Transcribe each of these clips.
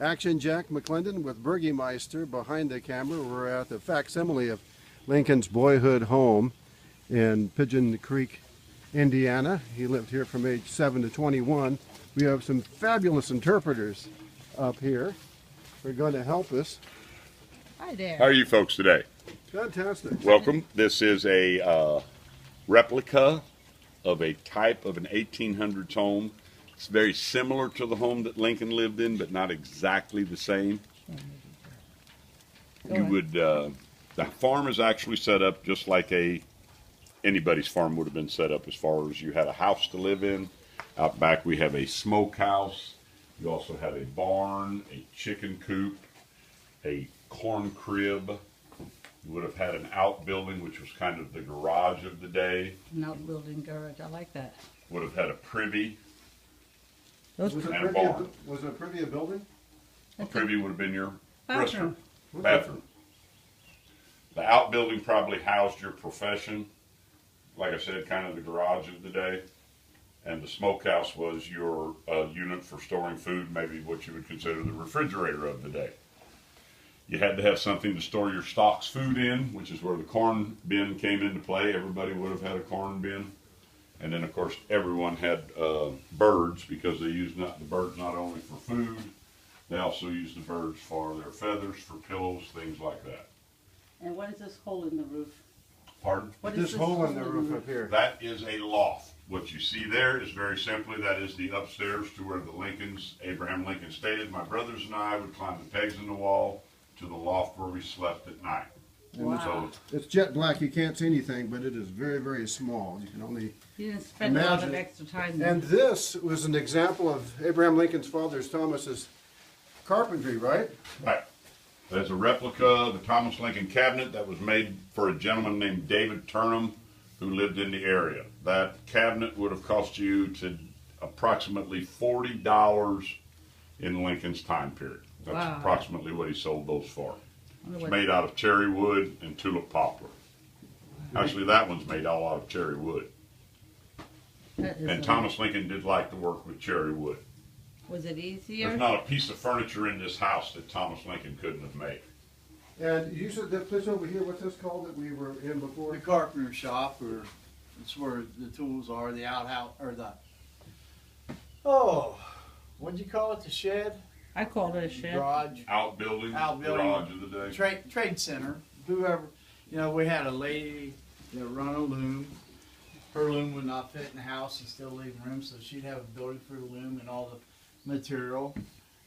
Action Jack McClendon with Burgymeister behind the camera. We're at the facsimile of Lincoln's boyhood home in Pigeon Creek, Indiana. He lived here from age 7 to 21. We have some fabulous interpreters up here. They're going to help us. Hi there. How are you folks today? Fantastic. Welcome. This is a replica of a type of an 1800s home. It's very similar to the home that Lincoln lived in, but not exactly the same. The farm is actually set up just like anybody's farm would have been set up, as far as you had a house to live in. Out back we have a smokehouse. You also have a barn, a chicken coop, a corn crib. You would have had an outbuilding, which was kind of the garage of the day. An outbuilding garage, I like that. Would have had a privy. Was it a privy a building? A privy would have been your Bathroom. bathroom. The outbuilding probably housed your profession. Like I said, kind of the garage of the day. And the smokehouse was your unit for storing food, maybe what you would consider the refrigerator of the day. You had to have something to store your stock's food in, which is where the corn bin came into play. Everybody would have had a corn bin. And then, of course, everyone had birds, because they used the birds not only for food, they also used the birds for their feathers, for pillows, things like that. And what is this hole in the roof? Pardon? What is This hole in the roof up here. That is a loft. What you see there is very simply, that is the upstairs to where the Lincolns, Abraham Lincoln stayed. My brothers and I would climb the pegs in the wall to the loft where we slept at night. Wow. It's jet black. You can't see anything, but it is very, very small. You can only You didn't spend a lot of imagine. extra time there. And this was an example of Abraham Lincoln's father, Thomas's carpentry, right? Right. There's a replica of the Thomas Lincoln cabinet that was made for a gentleman named David Turnham, who lived in the area. That cabinet would have cost you to approximately $40 in Lincoln's time period. That's Wow. approximately what he sold those for. Wonder It's what- made out of cherry wood and tulip poplar. Actually, that one's made all out of cherry wood. That is And a- Thomas Lincoln did like to work with cherry wood. Was it easier? There's not a piece of furniture in this house that Thomas Lincoln couldn't have made. And you said that place over here, what's this called that we were in before? The carpenter shop, or it's where the tools are, the outhouse, or what'd you call it, the shed? I called it a shed. Garage, Outbuilding, Outbuilding. garage of the day. trade center, whoever, we had a lady that run a loom. Her loom would not fit in the house and still leave room, so she'd have a building for the loom and all the material.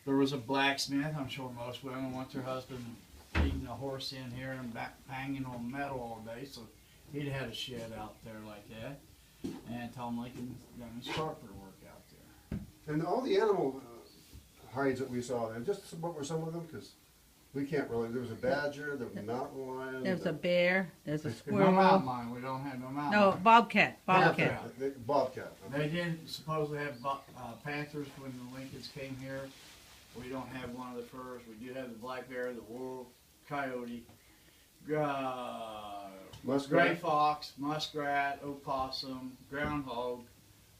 There was a blacksmith. I'm sure most women want their husband feeding a horse in here and banging on metal all day, so he'd had a shed out there like that. And Tom Lincoln done his carpenter work out there. And all the animal hides that we saw there, just what were some of them? Because we can't really, there was a badger, there was a mountain lion. There's a bear. There's a No squirrel. mountain lion. We don't have no mountain No, lion. bobcat. Bobcat. Bobcat. They didn't supposedly have panthers when the Lincolns came here. We don't have one of the furs. We do have the black bear, the wolf, coyote, gray Muskrat. fox, muskrat, opossum, groundhog,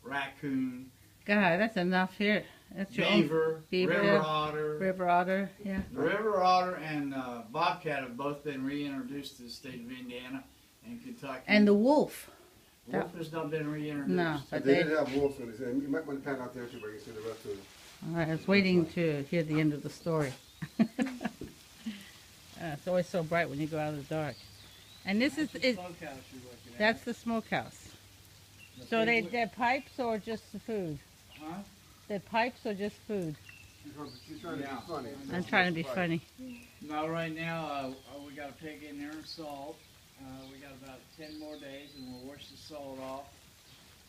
raccoon, God, that's enough here. That's your beaver, beaver, river otter. river otter. Yeah. The river otter and bobcat have both been reintroduced to the state of Indiana and Kentucky. And the wolf. wolf has not been reintroduced. No, but They they. did have wolves when they said, you might want to pan out there too, where you can see the rest of it. All right, I was waiting to hear the end of the story. It's always so bright when you go out of the dark. And this is That's the smokehouse you're looking at. that's the smokehouse. The So big they're pipes or just the food? Huh? They're pipes or just food? She's trying to Yeah. be funny. I'm trying to be funny. No, right now we got a pig in there and salt. We got about 10 more days and we'll wash the salt off.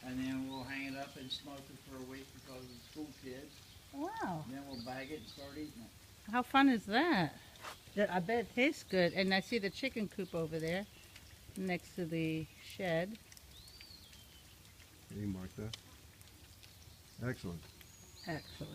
And then we'll hang it up and smoke it for a week because of the school kids. Wow, Then we'll bag it and start eating it. how fun is that? I bet it tastes good. And I see the chicken coop over there next to the shed. Can you mark that? Excellent. Excellent.